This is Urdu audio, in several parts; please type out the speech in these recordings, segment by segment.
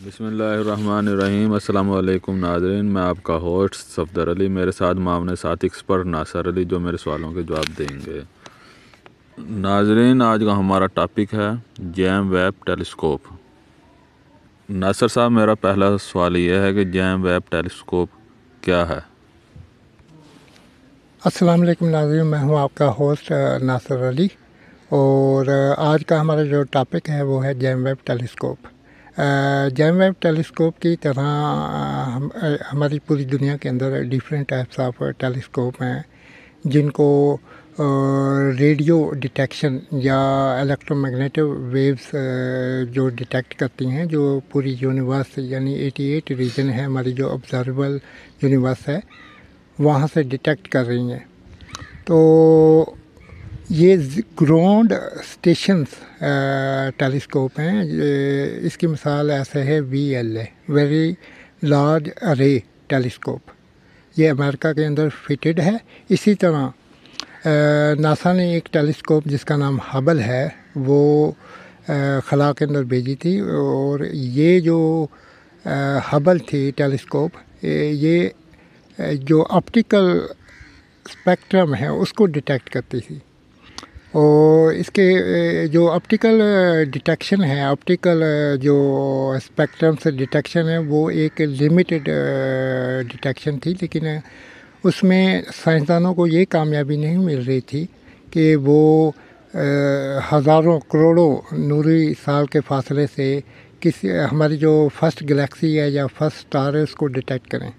بسم اللہ الرحمن الرحیم۔ السلام علیکم ناظرین، میں آپ کا ہوسٹ صفدر علی، میرے ساتھ معاون ساتھ ایکسپرٹ ناصر علی جو میرے سوالوں کے جواب دیں گے۔ ناظرین، آج کا ہمارا ٹاپک ہے جیم ویب ٹیلیسکوپ۔ ناصر صاحب، میرا پہلا سوال یہ ہے کہ جیم ویب ٹیلیسکوپ کیا ہے؟ السلام علیکم ناظرین، میں ہوں آپ کا ہوسٹ ناصر علی، اور آج کا ہمارا جو ٹاپک ہے وہ ہے جیم ویب ٹیلیسکوپ۔ جیم ویب ٹیلیسکوپ کی طرح ہماری پوری دنیا کے اندر ڈیفرنٹ ٹائپس آف ٹیلیسکوپ ہیں جن کو ریڈیو ڈیٹیکشن یا الیکٹرو میگنیٹو ویوز جو ڈیٹیکٹ کرتی ہیں، جو پوری یونیورس یعنی 88 ریجن ہے ہماری جو آبزرویبل یونیورس ہے وہاں سے ڈیٹیکٹ کر رہی ہیں۔ تو یہ گراؤنڈ اسٹیشنز ٹیلیسکوپ ہیں۔ اس کی مثال ایسے ہے VLA، ویری لارج ارے ٹیلیسکوپ، یہ امریکہ کے اندر فٹڈ ہے۔ اسی طرح ناسا نے ایک ٹیلیسکوپ جس کا نام ہبل ہے وہ خلا کے اندر بھیجی تھی، اور یہ جو ہبل تھی ٹیلیسکوپ، یہ جو آپٹیکل اسپیکٹرم ہے اس کو ڈیٹیکٹ کرتی تھی، اور اس کے جو آپٹیکل ڈیٹیکشن ہے، آپٹیکل جو اسپیکٹرم سے ڈیٹیکشن ہے وہ ایک لمیٹڈ ڈیٹیکشن تھی، لیکن اس میں سائنسدانوں کو یہ کامیابی نہیں مل رہی تھی کہ وہ ہزاروں کروڑوں نوری سال کے فاصلے سے ہماری جو فرسٹ گلیکسی ہے یا فرسٹ اسٹار ہے اس کو ڈیٹیکٹ کریں۔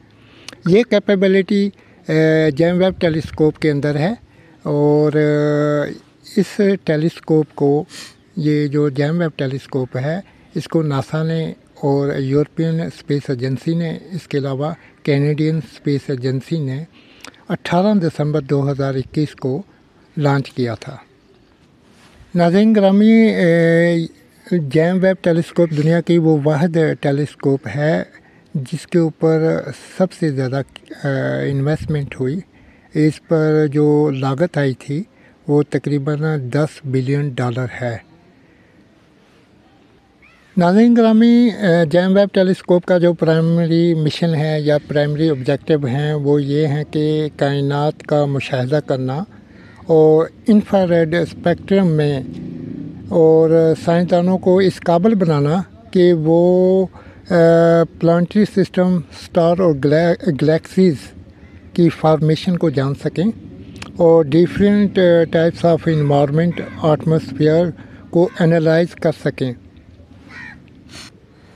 یہ کیپیبلٹی جیم ویب ٹیلیسکوپ کے اندر ہے، اور اس ٹیلیسکوپ کو، یہ جو جیم ویب ٹیلیسکوپ ہے، اس کو ناسا نے اور یورپین اسپیس ایجنسی نے، اس کے علاوہ کینیڈین اسپیس ایجنسی نے 18 دسمبر 2021 کو لانچ کیا تھا۔ ناظرین گرامی، جیم ویب ٹیلیسکوپ دنیا کی وہ واحد ٹیلیسکوپ ہے جس کے اوپر سب سے زیادہ انویسٹمنٹ ہوئی۔ اس پر جو لاگت آئی تھی وہ تقریباً $10 بلین ہے۔ ناظرین گرامی، جیم ویب ٹیلیسکوپ کا جو پرائمری مشن ہے یا پرائمری آبجیکٹیو ہیں وہ یہ ہیں کہ کائنات کا مشاہدہ کرنا اور انفراریڈ اسپیکٹرم میں، اور سائنسدانوں کو اس قابل بنانا کہ وہ پلانٹری سسٹم، سٹار اور گلیکسیز کی فارمیشن کو جان سکیں، اور different types of environment, atmosphere کو انالائز کر سکیں۔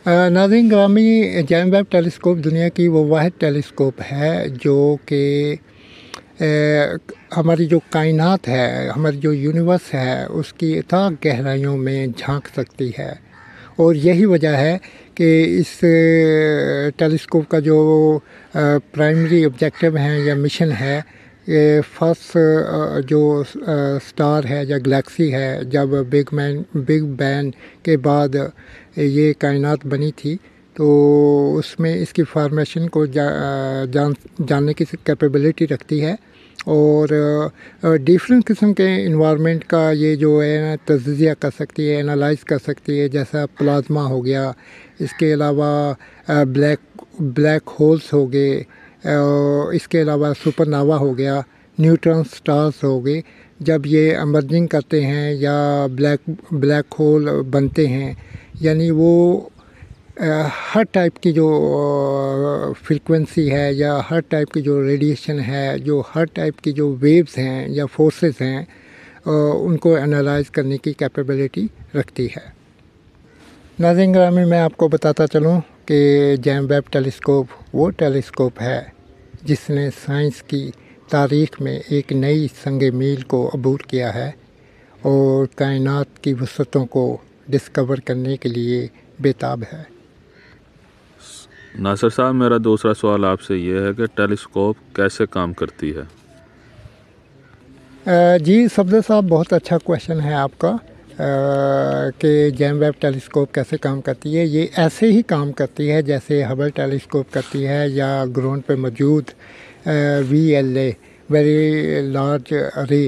ناظرین گرامی، جیم ویب ٹیلیسکوپ دنیا کی وہ واحد ٹیلیسکوپ ہے جو کہ ہماری جو کائنات ہے، ہماری جو یونیورس ہے، اس کی اتھاہ گہرائیوں میں جھانک سکتی ہے، اور یہی وجہ ہے کہ اس ٹیلیسکوپ کا جو پرائمری آبجیکٹیو ہیں یا مشن ہے، فرسٹ جو سٹار ہے یا گلیکسی ہے، جب بگ بینگ کے بعد یہ کائنات بنی تھی تو اس میں اس کی فارمیشن کو جاننے کی کیپیبلٹی رکھتی ہے، اور ڈیفرنٹ قسم کے انوائرمنٹ کا یہ جو ہے تجزیہ کر سکتی ہے، انالائز کر سکتی ہے، جیسا پلازما ہو گیا، اس کے علاوہ بلیک ہولز ہو گئے، اس کے علاوہ سپر ناوا ہو گیا، نیوٹران سٹارز ہو گئے۔ جب یہ ایمرجنگ کرتے ہیں یا بلیک ہول بنتے ہیں، یعنی وہ ہر ٹائپ کی جو فریکوینسی ہے یا ہر ٹائپ کی جو ریڈیشن ہے، جو ہر ٹائپ کی جو ویوز ہیں یا فورسز ہیں، ان کو انالائز کرنے کی کیپیبلٹی رکھتی ہے۔ ناظرین گرامی، میں آپ کو بتاتا چلوں کہ جیم ویب ٹیلیسکوپ وہ ٹیلیسکوپ ہے جس نے سائنس کی تاریخ میں ایک نئی سنگ میل کو عبور کیا ہے، اور کائنات کی وسعتوں کو ڈسکور کرنے کے لیے بےتاب ہے۔ ناصر صاحب، میرا دوسرا سوال آپ سے یہ ہے کہ ٹیلیسکوپ کیسے کام کرتی ہے؟ جی صفدر صاحب، بہت اچھا کویشچن ہے آپ کا کہ جیم ویب ٹیلیسکوپ کیسے کام کرتی ہے۔ یہ ایسے ہی کام کرتی ہے جیسے ہبل ٹیلیسکوپ کرتی ہے، یا گراؤنڈ پہ موجود VLA، very large array,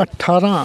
18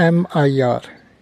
MIR।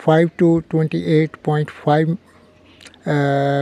5 to 28.5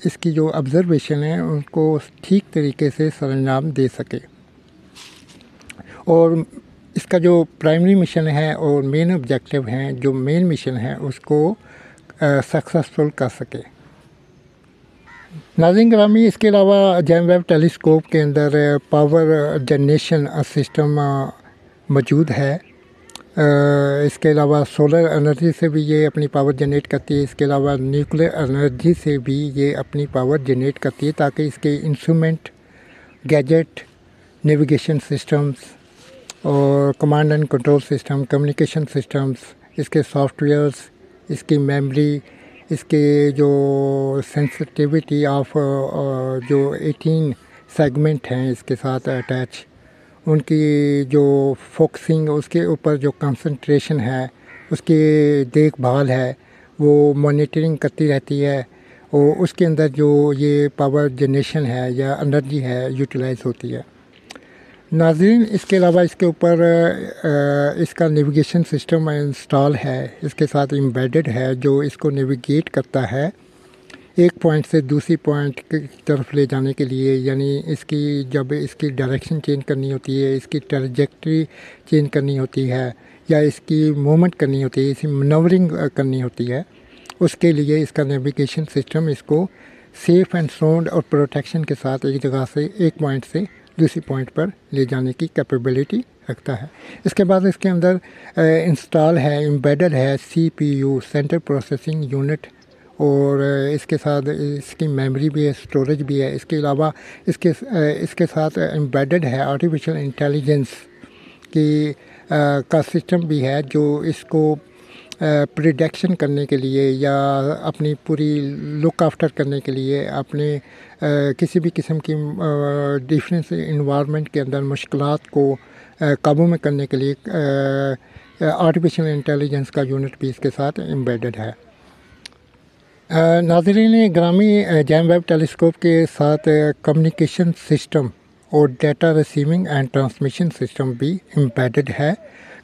اس کی جو آبزرویشن ہے ان کو ٹھیک طریقے سے سر انجام دے سکے، اور اس کا جو پرائمری مشن ہے اور مین آبجیکٹیو ہیں، جو مین مشن ہے اس کو سکسیسفل کر سکے۔ ناظرین گرامی، اس کے علاوہ جیم ویب ٹیلیسکوپ کے اندر پاور جنریشن سسٹم موجود ہے۔ اس کے علاوہ سولر انرجی سے بھی یہ اپنی پاور جنریٹ کرتی ہے، اس کے علاوہ نیوکلیر انرجی سے بھی یہ اپنی پاور جنریٹ کرتی ہے، تاکہ اس کے انسٹرومنٹ، گیجٹ، نیویگیشن سسٹمز اور command and control system, communication systems, اس کے سافٹ ویئرز، اس کی میموری، اس کے جو سینسٹیوٹی آف جو 18 سیگمنٹ ہیں اس کے ساتھ اٹیچ، ان کی جو فوکسنگ، اس کے اوپر جو کنسنٹریشن ہے، اس کی دیکھ بھال ہے، وہ مانیٹرنگ کرتی رہتی ہے، اور اس کے اندر جو یہ پاور جنریشن ہے یا انرجی ہے یوٹیلائز ہوتی ہے۔ ناظرین، اس کے علاوہ اس کے اوپر اس کا نیویگیشن سسٹم انسٹال ہے، اس کے ساتھ امبیڈڈ ہے، جو اس کو نیویگیٹ کرتا ہے ایک پوائنٹ سے دوسری پوائنٹ کی طرف لے جانے کے لیے، یعنی اس کی جب اس کی ڈائریکشن چینج کرنی ہوتی ہے، اس کی ٹریجیکٹری چینج کرنی ہوتی ہے، یا اس کی موومنٹ کرنی ہوتی ہے، اس کی منورنگ کرنی ہوتی ہے، اس کے لیے اس کا نیویگیشن سسٹم اس کو سیف اینڈ ساؤنڈ اور پروٹیکشن کے ساتھ ایک جگہ سے ایک پوائنٹ سے دوسری پوائنٹ پر لے جانے کی کیپیبلٹی رکھتا ہے۔ اس کے بعد اس کے اندر انسٹال ہے، امبیڈڈ ہے C P U, central processing unit, اور اس کے ساتھ اس کی میموری بھی ہے، اسٹوریج بھی ہے۔ اس کے علاوہ اس کے ساتھ امبیڈڈ ہے آرٹیفیشل انٹیلیجنس کی کا سسٹم بھی ہے، جو اس کو پریڈکشن کرنے کے لیے یا اپنی پوری لک آفٹر کرنے کے لیے، اپنے کسی بھی قسم کی ڈیفرنس انوائرمنٹ کے اندر مشکلات کو قابو میں کرنے کے لیے آرٹیفیشل انٹیلیجنس کا یونٹ بھی اس کے ساتھ امبیڈڈ ہے۔ ناظرین گرامی، جیم ویب ٹیلیسکوپ کے ساتھ کمیونیکیشن سسٹم اور data receiving end transmission system بھی امبیڈڈ ہے،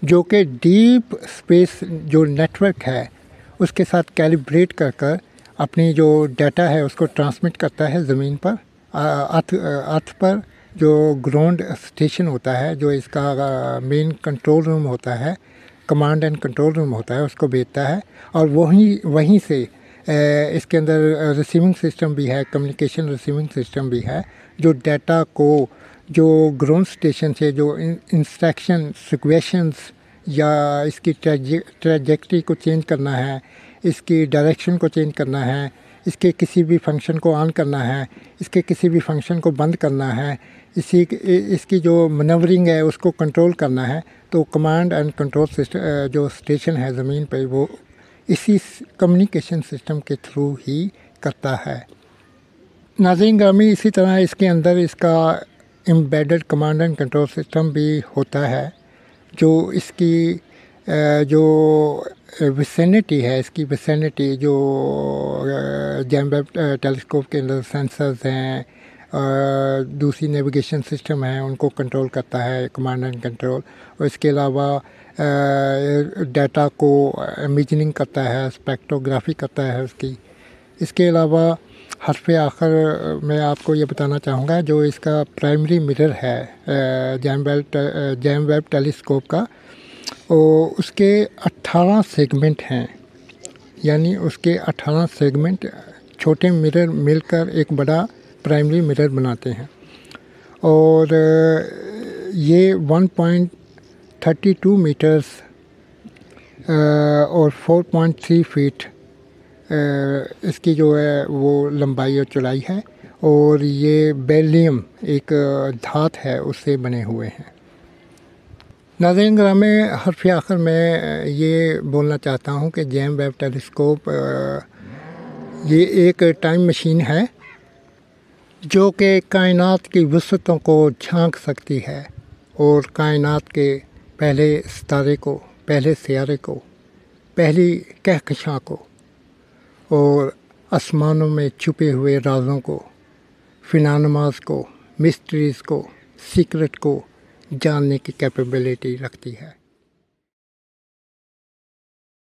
جو کہ ڈیپ اسپیس جو نیٹ ورک ہے اس کے ساتھ کیلیبریٹ کر کر اپنی جو ڈیٹا ہے اس کو ٹرانسمٹ کرتا ہے زمین پر، ارتھ پر جو گراؤنڈ اسٹیشن ہوتا ہے، جو اس کا مین کنٹرول روم ہوتا ہے، کمانڈ اینڈ کنٹرول روم ہوتا ہے، اس کو بھیجتا ہے، اور وہیں سے اس کے اندر ریسیونگ سسٹم بھی ہے، کمیونیکیشن ریسیونگ سسٹم بھی ہے، جو ڈیٹا کو جو گراؤنڈ اسٹیشن سے جو انسٹرکشن سیکویشنز یا اس کی ٹریجیکٹری کو چینج کرنا ہے، اس کی ڈائریکشن کو چینج کرنا ہے، اس کے کسی بھی فنکشن کو آن کرنا ہے، اس کے کسی بھی فنکشن کو بند کرنا ہے، اس کی جو منورنگ ہے اس کو کنٹرول کرنا ہے، تو کمانڈ اینڈ کنٹرول سسٹم جو اسٹیشن ہے زمین پہ، وہ اسی کمیونیکیشن سسٹم کے تھرو ہی کرتا ہے۔ ناظرین گرامی، اسی طرح اس کے اندر اس کا embedded command and control system بھی ہوتا ہے، جو اس کی جو ویسینٹی ہے، اس کی ویسینٹی جو جیم ویب ٹیلیسکوپ کے اندر سینسرز ہیں، دوسری نیویگیشن سسٹم ہیں، ان کو کنٹرول کرتا ہے کمانڈ اینڈ کنٹرول، اور اس کے علاوہ ڈیٹا کو امیجننگ کرتا ہے، اسپیکٹروگرافی کرتا ہے اس کی۔ اس کے علاوہ حرف آخر میں آپ کو یہ بتانا چاہوں گا، جو اس کا پرائمری مرر ہے جیم ویب ٹیلیسکوپ کا، اس کے 18 سیگمنٹ ہیں، یعنی اس کے 18 سیگمنٹ چھوٹے مرر مل کر ایک بڑا پرائمری مرر بناتے ہیں، اور یہ 1.32 میٹرز اور 4.3 فیٹ اس کی جو ہے وہ لمبائی اور چوڑائی ہے، اور یہ بیرلیم ایک دھات ہے اس سے بنے ہوئے ہیں۔ ناظرین گرامی، حرف آخر میں یہ بولنا چاہتا ہوں کہ جیم ویب ٹیلیسکوپ یہ ایک ٹائم مشین ہے، جو کہ کائنات کی وسعتوں کو جھانک سکتی ہے، اور کائنات کے پہلے ستارے کو، پہلے سیارے کو، پہلی کہکشاں کو، اور آسمانوں میں چھپے ہوئے رازوں کو، فنانماز کو، مسٹریز کو، سیکرٹ کو جاننے کی کیپیبلٹی رکھتی ہے۔